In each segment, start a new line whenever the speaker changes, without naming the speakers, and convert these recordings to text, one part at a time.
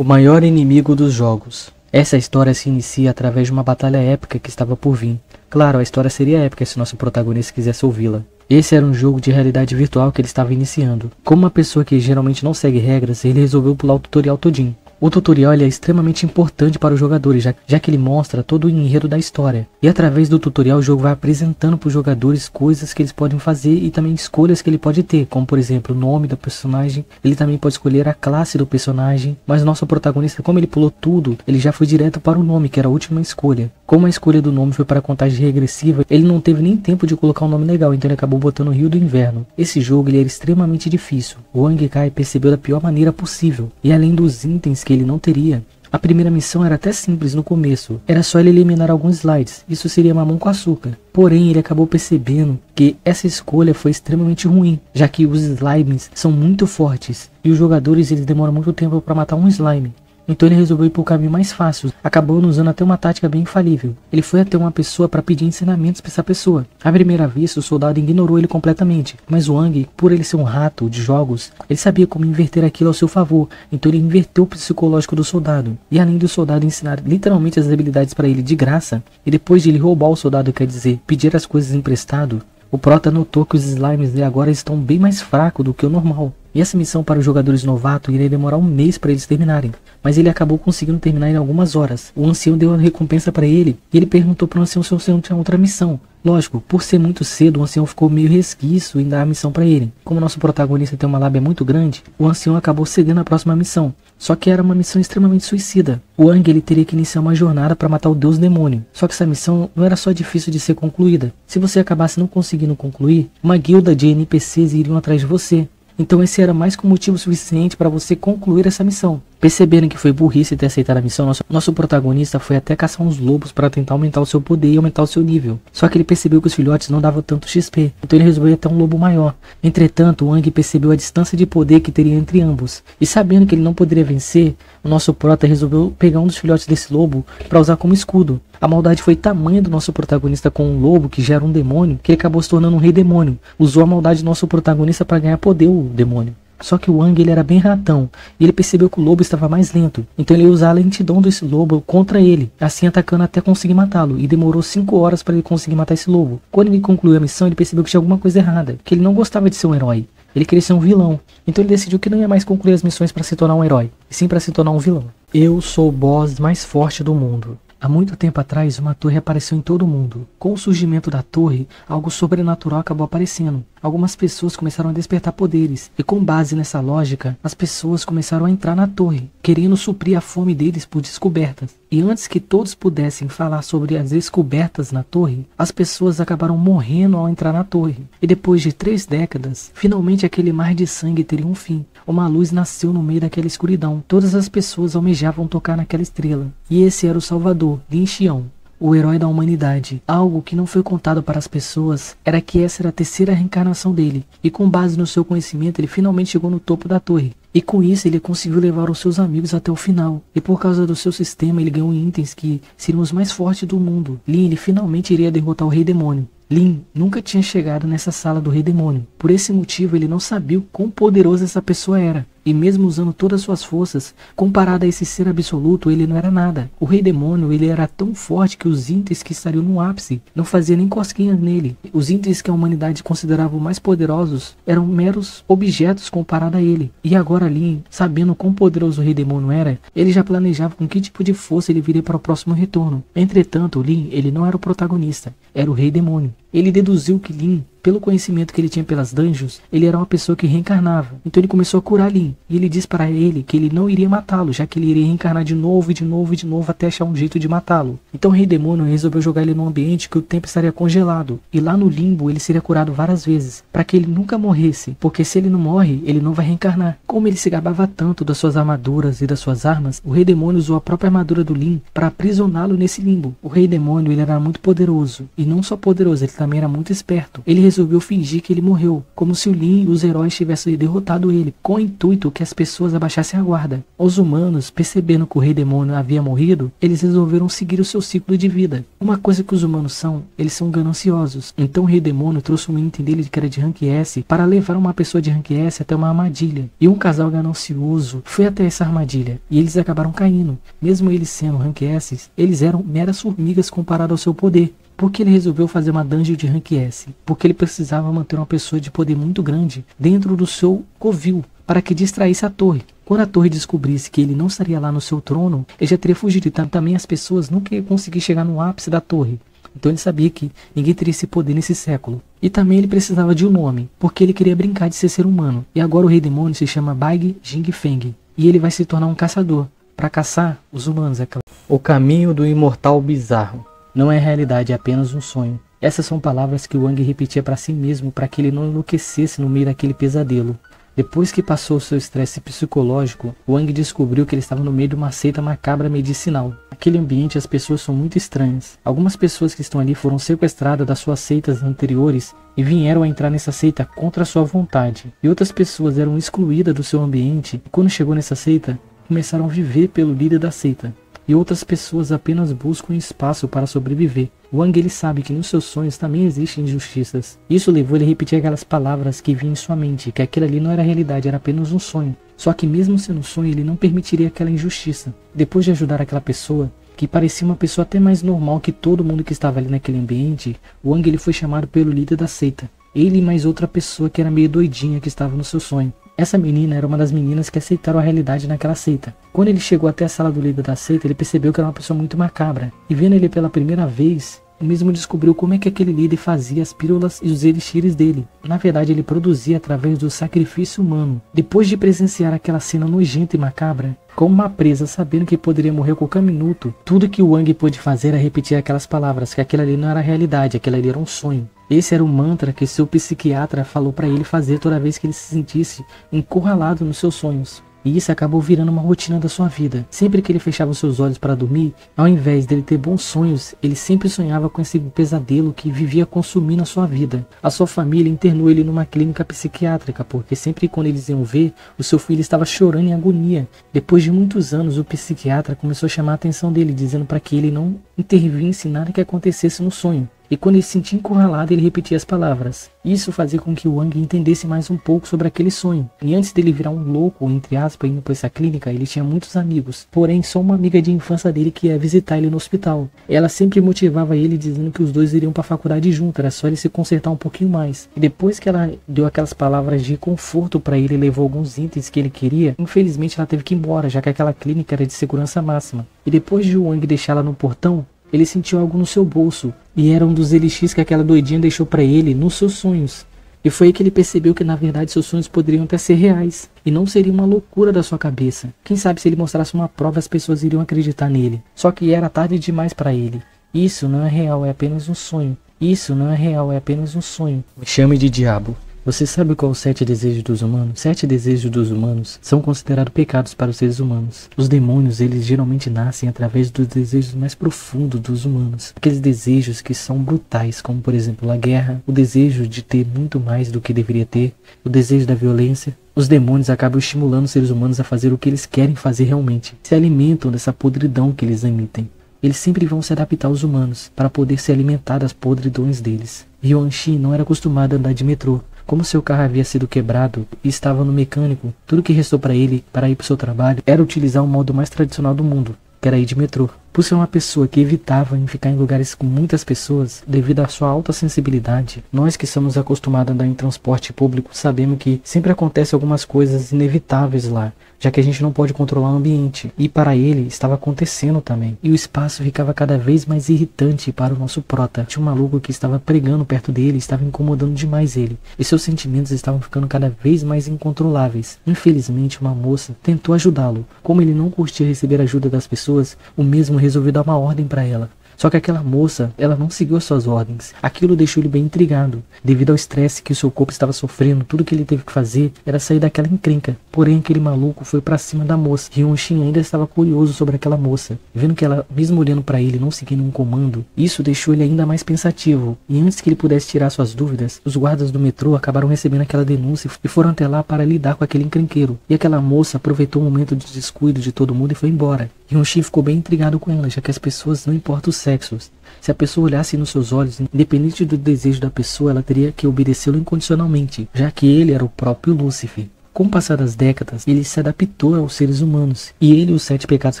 O maior inimigo dos jogos. Essa história se inicia através de uma batalha épica que estava por vir. Claro, a história seria épica se nosso protagonista quisesse ouvi-la. Esse era um jogo de realidade virtual que ele estava iniciando. Como uma pessoa que geralmente não segue regras, ele resolveu pular o tutorial todinho. O tutorial é extremamente importante para os jogadores, já que ele mostra todo o enredo da história. E através do tutorial o jogo vai apresentando para os jogadores coisas que eles podem fazer e também escolhas que ele pode ter, como por exemplo o nome do personagem. Ele também pode escolher a classe do personagem, mas o nosso protagonista, como ele pulou tudo, ele já foi direto para o nome, que era a última escolha. Como a escolha do nome foi para a contagem regressiva, ele não teve nem tempo de colocar um nome legal, então ele acabou botando o Rio do Inverno. Esse jogo ele era extremamente difícil. O Wang Kai percebeu da pior maneira possível, e além dos itens que ele não teria, a primeira missão era até simples no começo, era só ele eliminar alguns slides, isso seria mamão com açúcar. Porém, ele acabou percebendo que essa escolha foi extremamente ruim, já que os slimes são muito fortes, e os jogadores eles demoram muito tempo para matar um slime. Então ele resolveu ir para o caminho mais fácil, acabando usando até uma tática bem infalível. Ele foi até uma pessoa para pedir ensinamentos para essa pessoa. À primeira vista, o soldado ignorou ele completamente, mas o Wang, por ele ser um rato de jogos, ele sabia como inverter aquilo ao seu favor, então ele inverteu o psicológico do soldado. E além do soldado ensinar literalmente as habilidades para ele de graça, e depois de ele roubar o soldado, quer dizer, pedir as coisas emprestado, o prota notou que os slimes de agora estão bem mais fracos do que o normal. E essa missão para os jogadores novatos iria demorar um mês para eles terminarem, mas ele acabou conseguindo terminar em algumas horas. O ancião deu uma recompensa para ele, e ele perguntou para o ancião se o ancião tinha outra missão. Lógico, por ser muito cedo, o ancião ficou meio resquício em dar a missão para ele. Como o nosso protagonista tem uma lábia muito grande, o ancião acabou cedendo a próxima missão. Só que era uma missão extremamente suicida. O Wang ele teria que iniciar uma jornada para matar o deus demônio. Só que essa missão não era só difícil de ser concluída. Se você acabasse não conseguindo concluir, uma guilda de NPCs iriam atrás de você. Então esse era mais que um motivo suficiente para você concluir essa missão. Percebendo que foi burrice ter aceitado a missão, nosso protagonista foi até caçar uns lobos para tentar aumentar o seu poder e aumentar o seu nível. Só que ele percebeu que os filhotes não davam tanto XP, então ele resolveu ir até um lobo maior. Entretanto, o Wang percebeu a distância de poder que teria entre ambos. E sabendo que ele não poderia vencer, o nosso prota resolveu pegar um dos filhotes desse lobo para usar como escudo. A maldade foi tamanha do nosso protagonista com um lobo que já era um demônio, que ele acabou se tornando um rei demônio. Usou a maldade do nosso protagonista para ganhar poder, o demônio. Só que o Wang ele era bem ratão, e ele percebeu que o lobo estava mais lento, então ele ia usar a lentidão desse lobo contra ele, assim atacando até conseguir matá-lo, e demorou 5 horas para ele conseguir matar esse lobo. Quando ele concluiu a missão, ele percebeu que tinha alguma coisa errada, que ele não gostava de ser um herói, ele queria ser um vilão, então ele decidiu que não ia mais concluir as missões para se tornar um herói, e sim para se tornar um vilão. Eu sou o boss mais forte do mundo. Há muito tempo atrás, uma torre apareceu em todo o mundo. Com o surgimento da torre, algo sobrenatural acabou aparecendo. Algumas pessoas começaram a despertar poderes, e com base nessa lógica, as pessoas começaram a entrar na torre, querendo suprir a fome deles por descobertas. E antes que todos pudessem falar sobre as descobertas na torre, as pessoas acabaram morrendo ao entrar na torre. E depois de 3 décadas, finalmente aquele mar de sangue teria um fim. Uma luz nasceu no meio daquela escuridão. Todas as pessoas almejavam tocar naquela estrela. E esse era o Salvador, Lin Xiang, o herói da humanidade. Algo que não foi contado para as pessoas era que essa era a 3ª reencarnação dele, e com base no seu conhecimento ele finalmente chegou no topo da torre, e com isso ele conseguiu levar os seus amigos até o final, e por causa do seu sistema ele ganhou itens que seriam os mais fortes do mundo. Lin ele finalmente iria derrotar o Rei Demônio. Lin nunca tinha chegado nessa sala do Rei Demônio, por esse motivo ele não sabia o quão poderoso essa pessoa era. E mesmo usando todas suas forças, comparado a esse ser absoluto, ele não era nada. O Rei Demônio ele era tão forte que os itens que estariam no ápice não faziam nem cosquinhas nele. Os itens que a humanidade considerava mais poderosos eram meros objetos comparado a ele. E agora Lin, sabendo quão poderoso o Rei Demônio era, ele já planejava com que tipo de força ele viria para o próximo retorno. Entretanto, Lin ele não era o protagonista, era o Rei Demônio. Ele deduziu que Lin, pelo conhecimento que ele tinha pelas dungeons, ele era uma pessoa que reencarnava. Então ele começou a curar Lin. E ele disse para ele que ele não iria matá-lo, já que ele iria reencarnar de novo, e de novo, e de novo, até achar um jeito de matá-lo. Então o Rei Demônio resolveu jogar ele num ambiente que o tempo estaria congelado. E lá no limbo ele seria curado várias vezes, para que ele nunca morresse. Porque se ele não morre, ele não vai reencarnar. Como ele se gabava tanto das suas armaduras e das suas armas, o Rei Demônio usou a própria armadura do Lin para aprisioná-lo nesse limbo. O Rei Demônio ele era muito poderoso. E não só poderoso, ele também era muito esperto. Ele resolveu fingir que ele morreu, como se o Lin e os heróis tivessem derrotado ele, com o intuito que as pessoas abaixassem a guarda. Os humanos, percebendo que o Rei Demônio havia morrido, eles resolveram seguir o seu ciclo de vida. Uma coisa que os humanos são, eles são gananciosos. Então o Rei Demônio trouxe um item dele que era de rank S para levar uma pessoa de rank S até uma armadilha. E um casal ganancioso foi até essa armadilha, e eles acabaram caindo. Mesmo eles sendo rank S, eles eram meras formigas comparado ao seu poder. Por que ele resolveu fazer uma dungeon de rank S? Porque ele precisava manter uma pessoa de poder muito grande dentro do seu covil, para que distraísse a torre. Quando a torre descobrisse que ele não estaria lá no seu trono, ele já teria fugido, e também as pessoas nunca iam conseguir chegar no ápice da torre. Então ele sabia que ninguém teria esse poder nesse século. E também ele precisava de um nome, porque ele queria brincar de ser humano. E agora o Rei Demônio se chama Bai Jingfeng, e ele vai se tornar um caçador, para caçar os humanos, é claro. O caminho do imortal bizarro. Não é realidade, é apenas um sonho. Essas são palavras que o Wang repetia para si mesmo para que ele não enlouquecesse no meio daquele pesadelo. Depois que passou o seu estresse psicológico, Wang descobriu que ele estava no meio de uma seita macabra medicinal. Naquele ambiente as pessoas são muito estranhas. Algumas pessoas que estão ali foram sequestradas das suas seitas anteriores e vieram a entrar nessa seita contra a sua vontade. E outras pessoas eram excluídas do seu ambiente e quando chegou nessa seita, começaram a viver pelo líder da seita. E outras pessoas apenas buscam espaço para sobreviver. Wang ele sabe que nos seus sonhos também existem injustiças. Isso levou ele a repetir aquelas palavras que vinham em sua mente, que aquilo ali não era realidade, era apenas um sonho. Só que mesmo sendo um sonho, ele não permitiria aquela injustiça. Depois de ajudar aquela pessoa, que parecia uma pessoa até mais normal que todo mundo que estava ali naquele ambiente, Wang ele foi chamado pelo líder da seita. Ele e mais outra pessoa que era meio doidinha que estava no seu sonho. Essa menina era uma das meninas que aceitaram a realidade naquela seita. Quando ele chegou até a sala do líder da seita, ele percebeu que era uma pessoa muito macabra. E vendo ele pela primeira vez, ele mesmo descobriu como é que aquele líder fazia as pílulas e os elixires dele. Na verdade, ele produzia através do sacrifício humano. Depois de presenciar aquela cena nojenta e macabra, como uma presa sabendo que poderia morrer a qualquer minuto, tudo que o Wang pôde fazer era repetir aquelas palavras, que aquilo ali não era realidade, aquilo ali era um sonho. Esse era o mantra que seu psiquiatra falou para ele fazer toda vez que ele se sentisse encurralado nos seus sonhos. E isso acabou virando uma rotina da sua vida. Sempre que ele fechava os seus olhos para dormir, ao invés dele ter bons sonhos, ele sempre sonhava com esse pesadelo que vivia consumindo a sua vida. A sua família internou ele numa clínica psiquiátrica, porque sempre quando eles iam ver, o seu filho estava chorando em agonia. Depois de muitos anos, o psiquiatra começou a chamar a atenção dele, dizendo para que ele não intervisse em nada que acontecesse no sonho. E quando ele se sentia encurralado, ele repetia as palavras. Isso fazia com que o Wang entendesse mais um pouco sobre aquele sonho. E antes dele virar um louco, entre aspas, indo para essa clínica, ele tinha muitos amigos. Porém, só uma amiga de infância dele que ia visitar ele no hospital. Ela sempre motivava ele, dizendo que os dois iriam para a faculdade juntos, era só ele se consertar um pouquinho mais. E depois que ela deu aquelas palavras de conforto para ele e levou alguns itens que ele queria, infelizmente ela teve que ir embora, já que aquela clínica era de segurança máxima. E depois de o Wang deixá-la no portão, ele sentiu algo no seu bolso, e era um dos elixires que aquela doidinha deixou para ele nos seus sonhos. E foi aí que ele percebeu que na verdade seus sonhos poderiam até ser reais, e não seria uma loucura da sua cabeça. Quem sabe se ele mostrasse uma prova as pessoas iriam acreditar nele. Só que era tarde demais para ele. Isso não é real, é apenas um sonho. Isso não é real, é apenas um sonho. Me chame de diabo. Você sabe qual é os 7 desejos dos humanos? 7 desejos dos humanos são considerados pecados para os seres humanos. Os demônios, eles geralmente nascem através dos desejos mais profundos dos humanos. Aqueles desejos que são brutais, como por exemplo a guerra, o desejo de ter muito mais do que deveria ter, o desejo da violência. Os demônios acabam estimulando os seres humanos a fazer o que eles querem fazer realmente. Se alimentam dessa podridão que eles emitem. Eles sempre vão se adaptar aos humanos, para poder se alimentar das podridões deles. Yuan Shi não era acostumado a andar de metrô. Como seu carro havia sido quebrado e estava no mecânico, tudo que restou para ele, para ir para o seu trabalho, era utilizar o modo mais tradicional do mundo, que era ir de metrô. Por ser uma pessoa que evitava em ficar em lugares com muitas pessoas, devido à sua alta sensibilidade, nós que somos acostumados a andar em transporte público sabemos que sempre acontecem algumas coisas inevitáveis lá, já que a gente não pode controlar o ambiente. E para ele estava acontecendo também. E o espaço ficava cada vez mais irritante para o nosso prota. Tinha um maluco que estava pregando perto dele e estava incomodando demais ele. E seus sentimentos estavam ficando cada vez mais incontroláveis. Infelizmente, uma moça tentou ajudá-lo. Como ele não curtia receber ajuda das pessoas, o mesmo resolveu dar uma ordem para ela. Só que aquela moça, ela não seguiu as suas ordens. Aquilo deixou ele bem intrigado. Devido ao estresse que o seu corpo estava sofrendo, tudo que ele teve que fazer era sair daquela encrenca. Porém, aquele maluco foi pra cima da moça. Ryunshin ainda estava curioso sobre aquela moça. Vendo que ela, mesmo olhando pra ele, não seguindo um comando, isso deixou ele ainda mais pensativo. E antes que ele pudesse tirar suas dúvidas, os guardas do metrô acabaram recebendo aquela denúncia e foram até lá para lidar com aquele encrenqueiro. E aquela moça aproveitou o momento de descuido de todo mundo e foi embora. Ryunshin ficou bem intrigado com ela, já que as pessoas não importam os sexos. Se a pessoa olhasse nos seus olhos, independente do desejo da pessoa, ela teria que obedecê-lo incondicionalmente, já que ele era o próprio Lúcifer. Com o passar das décadas, ele se adaptou aos seres humanos, e ele e os 7 pecados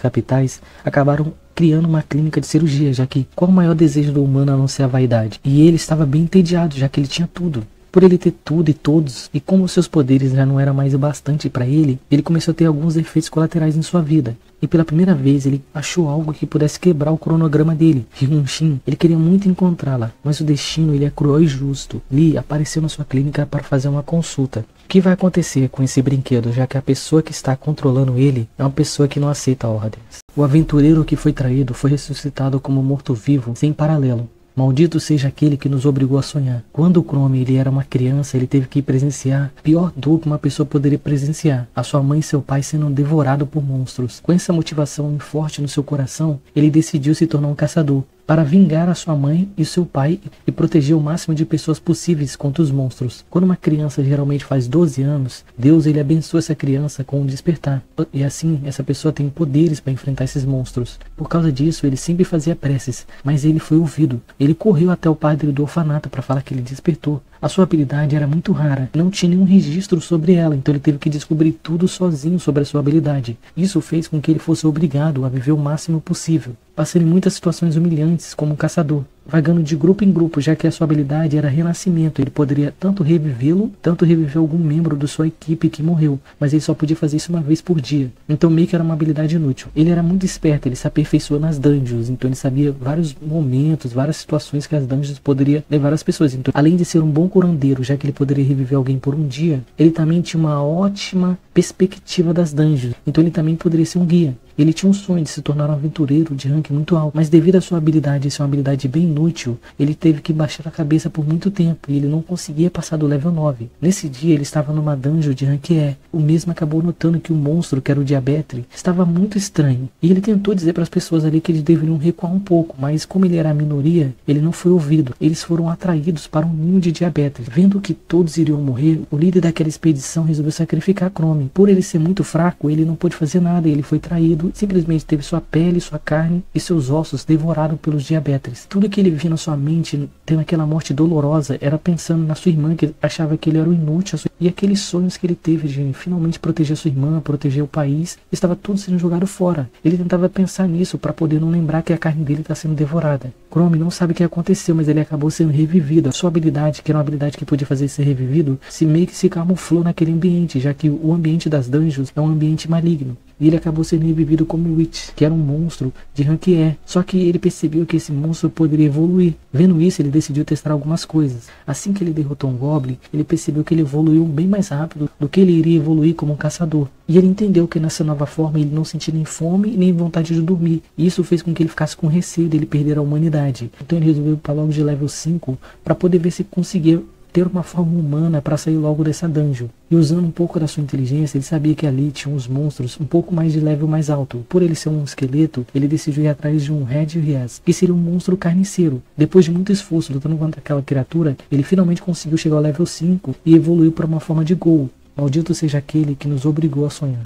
capitais acabaram criando uma clínica de cirurgia, já que qual o maior desejo do humano a não ser a vaidade? E ele estava bem entediado, já que ele tinha tudo. Por ele ter tudo e todos, e como seus poderes já não eram mais o bastante para ele, ele começou a ter alguns efeitos colaterais em sua vida. E pela primeira vez ele achou algo que pudesse quebrar o cronograma dele. Ryunshin, ele queria muito encontrá-la, mas o destino ele é cruel e justo. Lee apareceu na sua clínica para fazer uma consulta. O que vai acontecer com esse brinquedo, já que a pessoa que está controlando ele é uma pessoa que não aceita ordens? O aventureiro que foi traído foi ressuscitado como morto-vivo sem paralelo. Maldito seja aquele que nos obrigou a sonhar. Quando o Chrome ele era uma criança, ele teve que presenciar a pior dor que uma pessoa poderia presenciar: a sua mãe e seu pai sendo devorados por monstros. Com essa motivação forte no seu coração, ele decidiu se tornar um caçador, para vingar a sua mãe e seu pai e proteger o máximo de pessoas possíveis contra os monstros. Quando uma criança geralmente faz 12 anos, Deus ele abençoa essa criança com um despertar. E assim, essa pessoa tem poderes para enfrentar esses monstros. Por causa disso, ele sempre fazia preces, mas ele foi ouvido. Ele correu até o padre do orfanato para falar que ele despertou. A sua habilidade era muito rara, não tinha nenhum registro sobre ela, então ele teve que descobrir tudo sozinho sobre a sua habilidade. Isso fez com que ele fosse obrigado a viver o máximo possível, passando em muitas situações humilhantes como um caçador, vagando de grupo em grupo, já que a sua habilidade era renascimento. Ele poderia tanto revivê-lo, tanto reviver algum membro da sua equipe que morreu, mas ele só podia fazer isso uma vez por dia. Então meio que era uma habilidade inútil. Ele era muito esperto, ele se aperfeiçoou nas dungeons, então ele sabia vários momentos, várias situações que as dungeons poderiam levar as pessoas. Então, além de ser um bom curandeiro, já que ele poderia reviver alguém por um dia, ele também tinha uma ótima perspectiva das dungeons, então ele também poderia ser um guia. Ele tinha um sonho de se tornar um aventureiro de ranking muito alto, mas devido à sua habilidade ser uma habilidade bem inútil, ele teve que baixar a cabeça por muito tempo e ele não conseguia passar do level 9. Nesse dia ele estava numa dungeon de rank E. O mesmo acabou notando que o monstro, que era o Diabetre, estava muito estranho, e ele tentou dizer para as pessoas ali que eles deveriam recuar um pouco, mas como ele era a minoria, ele não foi ouvido. Eles foram atraídos para um ninho de Diabetre. Vendo que todos iriam morrer, o líder daquela expedição resolveu sacrificar Chrome. Por ele ser muito fraco, ele não pôde fazer nada e ele foi traído. Simplesmente teve sua pele, sua carne e seus ossos devorados pelos Diabetres. Tudo que ele via na sua mente, tendo aquela morte dolorosa, era pensando na sua irmã, que achava que ele era o inútil, e aqueles sonhos que ele teve de finalmente proteger sua irmã, proteger o país, estava tudo sendo jogado fora. Ele tentava pensar nisso para poder não lembrar que a carne dele está sendo devorada. Chrome não sabe o que aconteceu, mas ele acabou sendo revivido. A sua habilidade, que era uma habilidade que podia fazer ser revivido, meio que se camuflou naquele ambiente, já que o ambiente das dungeons é um ambiente maligno. E ele acabou sendo revivido como Witch, que era um monstro de rank E. Só que ele percebeu que esse monstro poderia evoluir. Vendo isso, ele decidiu testar algumas coisas. Assim que ele derrotou um Goblin, ele percebeu que ele evoluiu bem mais rápido do que ele iria evoluir como um caçador. E ele entendeu que nessa nova forma ele não sentia nem fome nem vontade de dormir. E isso fez com que ele ficasse com receio dele perder a humanidade. Então ele resolveu ir para logo de level 5 para poder ver se conseguia ter uma forma humana para sair logo dessa dungeon. E usando um pouco da sua inteligência, ele sabia que ali tinha uns monstros um pouco mais de level mais alto. Por ele ser um esqueleto, ele decidiu ir atrás de um Red Rias, que seria um monstro carniceiro. Depois de muito esforço lutando contra aquela criatura, ele finalmente conseguiu chegar ao level 5 e evoluiu para uma forma de Ghoul. Maldito seja aquele que nos obrigou a sonhar.